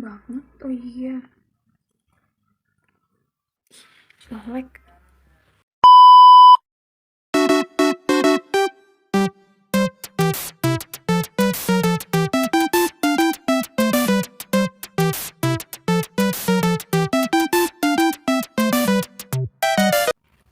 banget. Oh iya, jelek.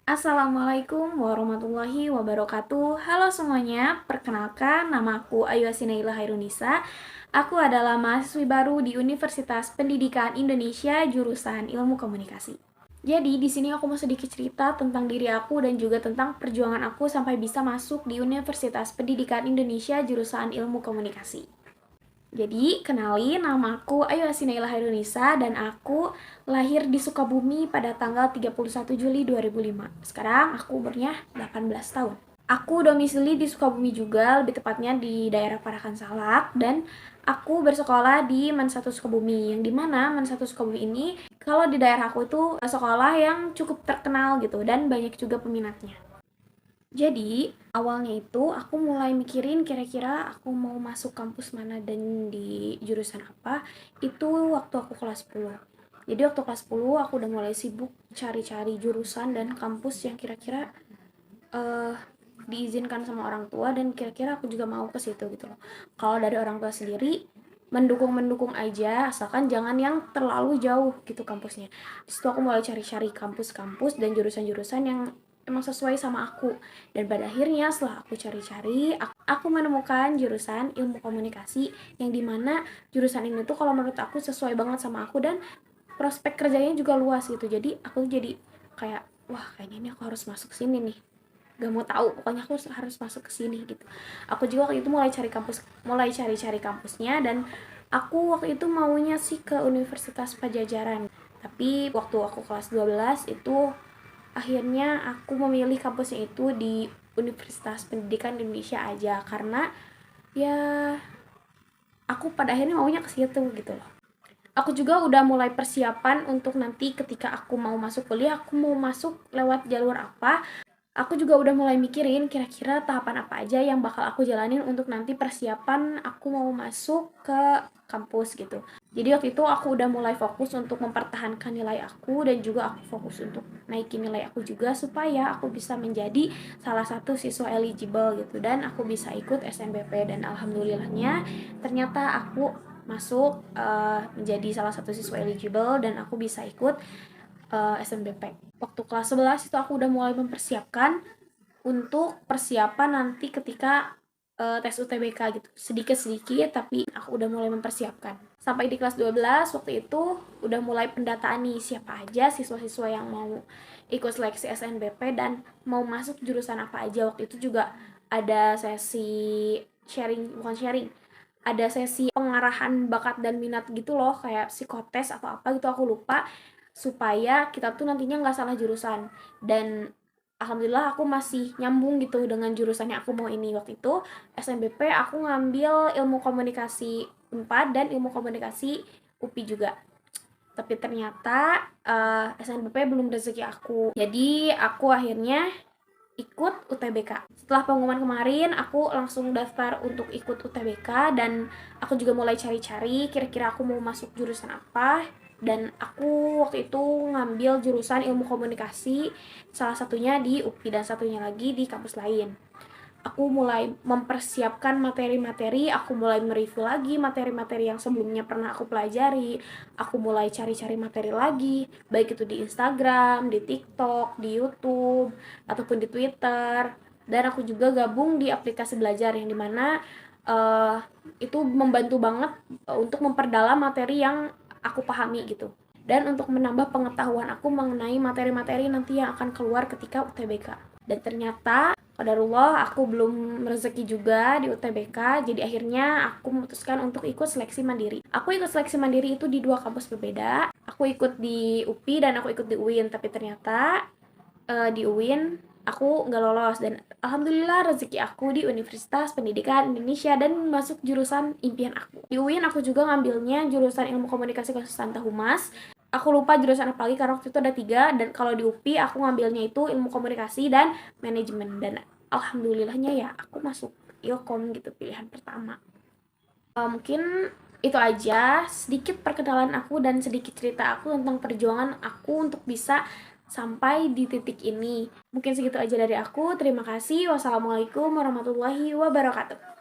Assalamualaikum warahmatullahi wabarakatuh. Halo semuanya, perkenalkan nama aku Ayu Asinaila Hairunisa. Aku adalah mahasiswi baru di Universitas Pendidikan Indonesia jurusan Ilmu Komunikasi. Jadi di sini aku mau sedikit cerita tentang diri aku dan juga tentang perjuangan aku sampai bisa masuk di Universitas Pendidikan Indonesia jurusan Ilmu Komunikasi. Jadi, kenalin, nama aku Ayu Asinaila Hairunisa dan aku lahir di Sukabumi pada tanggal 31 Juli 2005. Sekarang aku umurnya 18 tahun. Aku domisili di Sukabumi juga, lebih tepatnya di daerah Parakan Salak, dan aku bersekolah di Men 1 Sukabumi, yang dimana Men 1 Sukabumi ini kalau di daerah aku itu sekolah yang cukup terkenal gitu dan banyak juga peminatnya. Jadi, awalnya itu aku mulai mikirin kira-kira aku mau masuk kampus mana dan di jurusan apa, itu waktu aku kelas 10. Jadi waktu kelas 10 aku udah mulai sibuk cari-cari jurusan dan kampus yang kira-kira eh diizinkan sama orang tua dan kira-kira aku juga mau ke situ gitu loh. Kalau dari orang tua sendiri mendukung-mendukung aja, asalkan jangan yang terlalu jauh gitu kampusnya. Di situ aku mulai cari-cari kampus-kampus dan jurusan-jurusan yang emang sesuai sama aku. Dan pada akhirnya setelah aku cari-cari, aku menemukan jurusan ilmu komunikasi yang dimana jurusan ini tuh kalau menurut aku sesuai banget sama aku dan prospek kerjanya juga luas gitu. Jadi aku jadi kayak, wah kayaknya ini aku harus masuk sini nih, gak mau tahu pokoknya aku harus masuk ke sini gitu. Aku juga waktu itu mulai cari-cari kampusnya dan aku waktu itu maunya sih ke Universitas Pajajaran, tapi waktu aku kelas 12 itu akhirnya aku memilih kampusnya itu di Universitas Pendidikan Indonesia aja karena ya aku pada akhirnya maunya ke situ gitu loh. Aku juga udah mulai persiapan untuk nanti ketika aku mau masuk kuliah, aku mau masuk lewat jalur apa. Aku juga udah mulai mikirin kira-kira tahapan apa aja yang bakal aku jalanin untuk nanti persiapan aku mau masuk ke kampus gitu. Jadi waktu itu aku udah mulai fokus untuk mempertahankan nilai aku dan juga aku fokus untuk naikin nilai aku juga supaya aku bisa menjadi salah satu siswa eligible gitu dan aku bisa ikut SNBP dan alhamdulillahnya ternyata aku masuk menjadi salah satu siswa eligible dan aku bisa ikut SNBP. Waktu kelas 11 itu aku udah mulai mempersiapkan untuk persiapan nanti ketika tes UTBK gitu. Sedikit-sedikit tapi aku udah mulai mempersiapkan. Sampai di kelas 12 waktu itu udah mulai pendataan nih siapa aja siswa-siswa yang mau ikut seleksi SNBP dan mau masuk jurusan apa aja. Waktu itu juga ada sesi bukan sharing, ada sesi pengarahan bakat dan minat gitu loh, kayak psikotes atau apa gitu aku lupa, supaya kita tuh nantinya nggak salah jurusan. Dan alhamdulillah aku masih nyambung gitu dengan jurusan yang aku mau ini. Waktu itu SNBP aku ngambil ilmu komunikasi Unpad dan ilmu komunikasi UPI juga, tapi ternyata SNBP belum rezeki aku, jadi aku akhirnya ikut UTBK. Setelah pengumuman kemarin, aku langsung daftar untuk ikut UTBK dan aku juga mulai cari-cari kira-kira aku mau masuk jurusan apa. Dan aku waktu itu ngambil jurusan ilmu komunikasi, salah satunya di UPI dan satunya lagi di kampus lain. Aku mulai mempersiapkan materi-materi, aku mulai mereview lagi materi-materi yang sebelumnya pernah aku pelajari, aku mulai cari-cari materi lagi, baik itu di Instagram, di TikTok, di YouTube, ataupun di Twitter. Dan aku juga gabung di aplikasi belajar yang dimana itu membantu banget untuk memperdalam materi yang aku pahami gitu. Dan untuk menambah pengetahuan aku mengenai materi-materi nanti yang akan keluar ketika UTBK. Dan ternyata qadarullah aku belum rezeki juga di UTBK, jadi akhirnya aku memutuskan untuk ikut seleksi mandiri. Aku ikut seleksi mandiri itu di dua kampus berbeda. Aku ikut di UPI dan aku ikut di UIN, tapi ternyata di UIN aku nggak lolos dan alhamdulillah rezeki aku di Universitas Pendidikan Indonesia dan masuk jurusan impian aku. Di UIN aku juga ngambilnya jurusan ilmu komunikasi konsultan humas. Aku lupa jurusan apa lagi karena waktu itu ada 3, dan kalau di UPI aku ngambilnya itu ilmu komunikasi dan manajemen dan alhamdulillahnya ya aku masuk Ilkom gitu, pilihan pertama. Mungkin Itu aja sedikit perkenalan aku dan sedikit cerita aku tentang perjuangan aku untuk bisa sampai di titik ini. Mungkin segitu aja dari aku. Terima kasih. Wassalamualaikum warahmatullahi wabarakatuh.